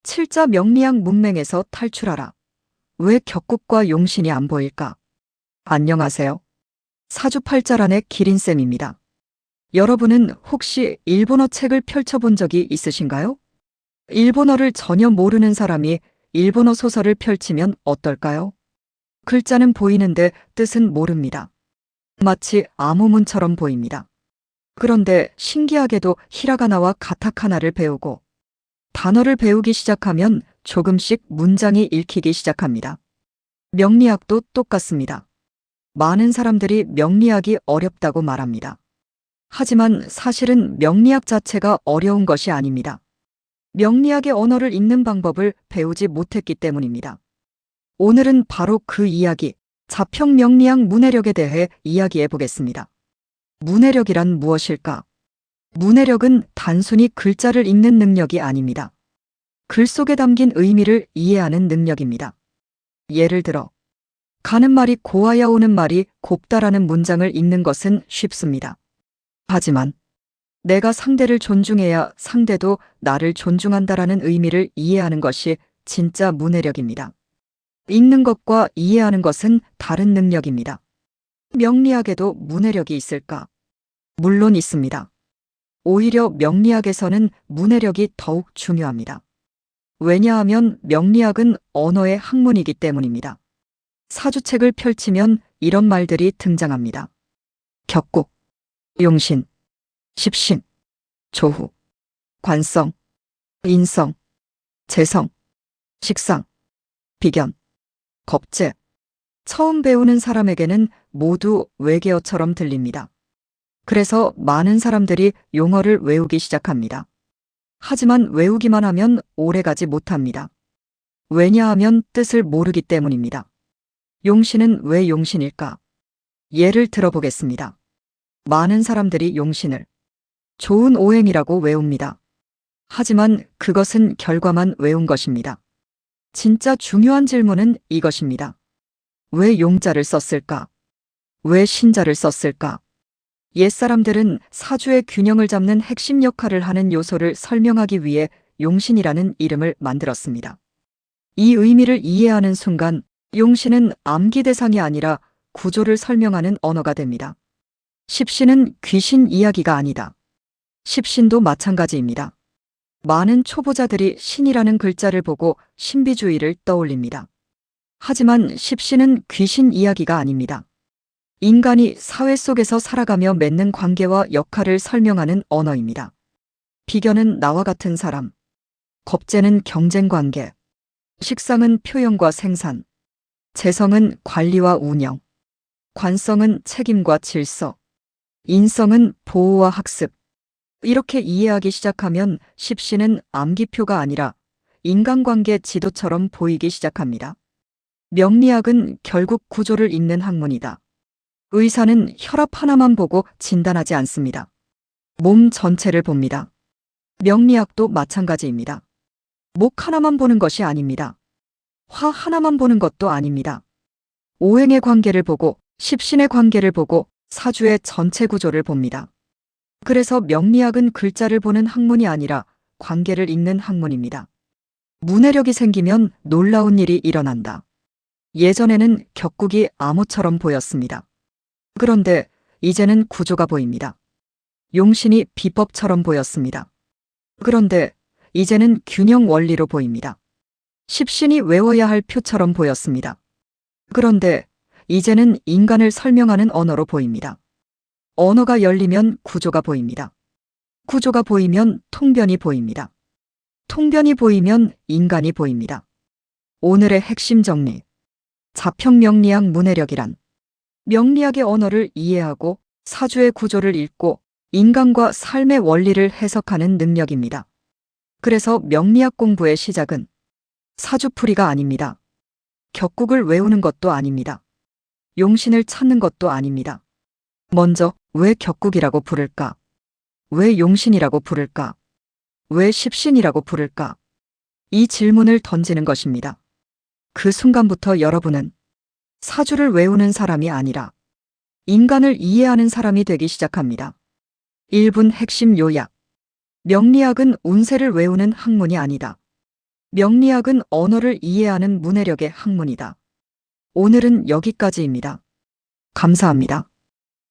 칠자 명리학 문맹에서 탈출하라. 왜 격국과 용신이 안 보일까? 안녕하세요. 사주팔자란의 기린쌤입니다. 여러분은 혹시 일본어 책을 펼쳐본 적이 있으신가요? 일본어를 전혀 모르는 사람이 일본어 소설을 펼치면 어떨까요? 글자는 보이는데 뜻은 모릅니다. 마치 암호문처럼 보입니다. 그런데 신기하게도 히라가나와 가타카나를 배우고 단어를 배우기 시작하면 조금씩 문장이 읽히기 시작합니다. 명리학도 똑같습니다. 많은 사람들이 명리학이 어렵다고 말합니다. 하지만 사실은 명리학 자체가 어려운 것이 아닙니다. 명리학의 언어를 읽는 방법을 배우지 못했기 때문입니다. 오늘은 바로 그 이야기, 자평 명리학 문해력에 대해 이야기해 보겠습니다. 문해력이란 무엇일까? 문해력은 단순히 글자를 읽는 능력이 아닙니다. 글 속에 담긴 의미를 이해하는 능력입니다. 예를 들어, 가는 말이 고와야 오는 말이 곱다라는 문장을 읽는 것은 쉽습니다. 하지만 내가 상대를 존중해야 상대도 나를 존중한다라는 의미를 이해하는 것이 진짜 문해력입니다. 읽는 것과 이해하는 것은 다른 능력입니다. 명리학에도 문해력이 있을까? 물론 있습니다. 오히려 명리학에서는 문해력이 더욱 중요합니다. 왜냐하면 명리학은 언어의 학문이기 때문입니다. 사주책을 펼치면 이런 말들이 등장합니다. 격국, 용신, 십신, 조후, 관성, 인성, 재성, 식상, 비견, 겁재. 처음 배우는 사람에게는 모두 외계어처럼 들립니다. 그래서 많은 사람들이 용어를 외우기 시작합니다. 하지만 외우기만 하면 오래가지 못합니다. 왜냐하면 뜻을 모르기 때문입니다. 용신은 왜 용신일까? 예를 들어보겠습니다. 많은 사람들이 용신을 좋은 오행이라고 외웁니다. 하지만 그것은 결과만 외운 것입니다. 진짜 중요한 질문은 이것입니다. 왜 용자를 썼을까? 왜 신자를 썼을까? 옛사람들은 사주의 균형을 잡는 핵심 역할을 하는 요소를 설명하기 위해 용신이라는 이름을 만들었습니다. 이 의미를 이해하는 순간 용신은 암기 대상이 아니라 구조를 설명하는 언어가 됩니다. 십신은 귀신 이야기가 아니다. 십신도 마찬가지입니다. 많은 초보자들이 신이라는 글자를 보고 신비주의를 떠올립니다. 하지만 십신은 귀신 이야기가 아닙니다. 인간이 사회 속에서 살아가며 맺는 관계와 역할을 설명하는 언어입니다. 비견은 나와 같은 사람, 겁재는 경쟁 관계, 식상은 표현과 생산, 재성은 관리와 운영, 관성은 책임과 질서, 인성은 보호와 학습. 이렇게 이해하기 시작하면 십신은 암기표가 아니라 인간관계 지도처럼 보이기 시작합니다. 명리학은 결국 구조를 읽는 학문이다. 의사는 혈압 하나만 보고 진단하지 않습니다. 몸 전체를 봅니다. 명리학도 마찬가지입니다. 목 하나만 보는 것이 아닙니다. 화 하나만 보는 것도 아닙니다. 오행의 관계를 보고 십신의 관계를 보고 사주의 전체 구조를 봅니다. 그래서 명리학은 글자를 보는 학문이 아니라 관계를 읽는 학문입니다. 문해력이 생기면 놀라운 일이 일어난다. 예전에는 격국이 암호처럼 보였습니다. 그런데 이제는 구조가 보입니다. 용신이 비법처럼 보였습니다. 그런데 이제는 균형 원리로 보입니다. 십신이 외워야 할 표처럼 보였습니다. 그런데 이제는 인간을 설명하는 언어로 보입니다. 언어가 열리면 구조가 보입니다. 구조가 보이면 통변이 보입니다. 통변이 보이면 인간이 보입니다. 오늘의 핵심 정리. 자평 명리학 문해력이란 명리학의 언어를 이해하고 사주의 구조를 읽고 인간과 삶의 원리를 해석하는 능력입니다. 그래서 명리학 공부의 시작은 사주풀이가 아닙니다. 격국을 외우는 것도 아닙니다. 용신을 찾는 것도 아닙니다. 먼저 왜 격국이라고 부를까? 왜 용신이라고 부를까? 왜 십신이라고 부를까? 이 질문을 던지는 것입니다. 그 순간부터 여러분은 사주를 외우는 사람이 아니라 인간을 이해하는 사람이 되기 시작합니다. 1분 핵심 요약. 명리학은 운세를 외우는 학문이 아니다. 명리학은 언어를 이해하는 문해력의 학문이다. 오늘은 여기까지입니다. 감사합니다.